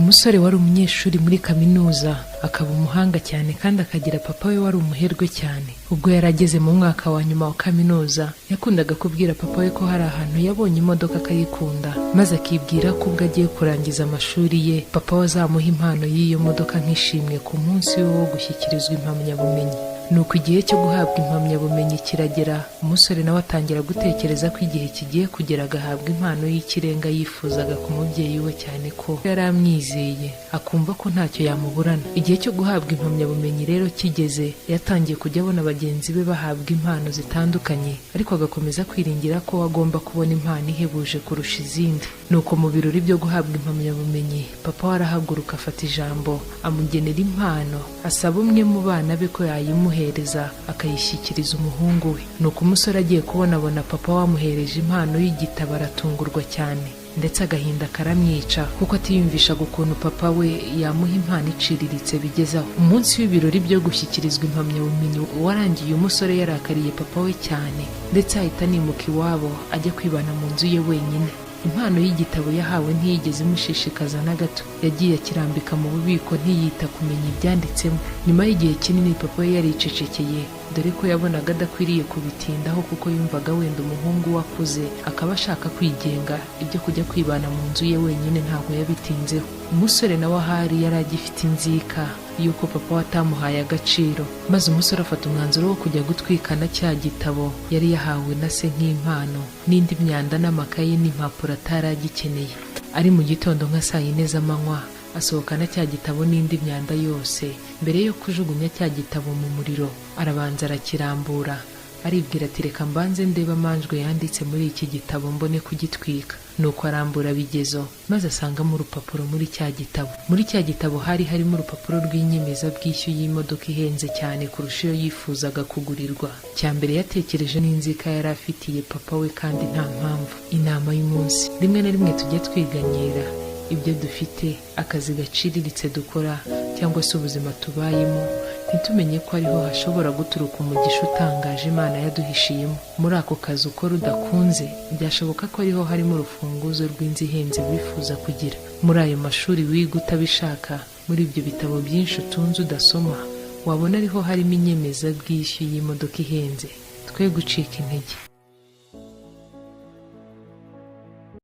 umusore wari umunyeshuri muri kaminuza, akaba umuhanga cyane kandi akagira papa we wari umuherwe cyane. Ubwo yarageze mu mwaka wa nyuma wa kaminuza, yakundaga kubwira papa we ko hari ahantu yabonye imodoka akayikunda, maze akibwira ko ubwo agiye kurangiza amashuri ye papa we azamuha impano y'iyo modoka nk'ishimwe ku munsi we wo gushyikirizwa impamyabumenyi. Nuko igihe cyo guhabwa impamyabumenyi kiragera, umusore nawe atangira gutekereza ko igihe kigiye kugera agahabwa impano y'ikirenga yifuzaga ku mubyeyi we cyane ko yari amwizeye, akumva ko ntacyo yamuburana. Igihe cyo guhabwa impamyabumenyi rero kigeze, yatangiye kujya abona bagenzi be bahabwa impano zitandukanye, ariko agakomeza kwiringira ko agomba kubona impano ihebuje kurusha izindi. Nuko mu birori byo guhabwa impamyabumenyi, papa we arahaguruka afata ijambo, amugenera impano, asaba umwe mu bana be ko yayimuhereza akayishyikiriza umuhungu we. Nuko umusore agiye kubona papa wamuhereje impano y'igitabo aratungurwa cyane, ndetse agahinda karamwica kuko atiyumvishaga ukuntu papa we yamuha impano iciriritse bigezaho. Umunsi w'ibirori byo gushyikirizwa impamyabumenyi warangiye, umusore yarakariye papa we cyane, ndetse ahita animuka iwabo ajya kwibana mu nzu ye wenyine. Impano y'igitabo yahawe ntiyigeze imushishikaza na gato, yagiye akirambika mu bubiko ntiyita kumenya ibyanditsemo. Nyuma y'igihe kinini papa we yaricecekeye, dore ko yabonaga adakwiriye kubitindaho kuko yumvaga wenda umuhungu we akuze akaba ashaka kwigenga, ibyo kujya kwibana mu nzu ye wenyine ntabwo yabitinzeho. Umusore nawe ahari yari agifite inzika yuko papa we atamuhaye agaciro, maze umusore afata umwanzuro wo kujya gutwikana cya gitabo yari yahawe na se nk'impano, n'indi myanda n'amakaye n'impapuro atari agikeneye. Ari mu gitondo nka 4 z'amanywa, asohokana cya gitabo n'indi myanda yose. Mbere yo kujugunya cya gitabo mu muriro, arabanza arakirambura, aribwira ati reka mbanze ndeba amanjwe yanditse muri iki gitabo mbone kugitwika. Nuko arambura bigezo, maze asangamo urupapuro muri cya gitabo. Muri cya gitabo hari harimo urupapuro rw'inyemezabwishyu y'imodoka ihenze cyane kurusha iyo yifuzaga kugurirwa. Cya mbere yatekereje n'inzika yari afitiye papa we kandi nta mpamvu. Inama y'umunsi. Rimwe na rimwe tujya twiganyira ibyo dufite, akazi gaciriritse dukora cyangwa se ubuzima tubayemo, ntitumenye ko ariho hashobora guturuka umugisha utangaje Imana yaduhishiyemo. Muri ako kazi ukora udakunze, byashoboka ko ariho harimo urufunguzo rw'inzu ihenze wifuza kugira. Muri ayo mashuri wiga utabishaka, muri ibyo bitabo byinshi utunze udasoma, wabona ariho harimo inyemezabwishyu y'imodoka ihenze. Twe gucika intege.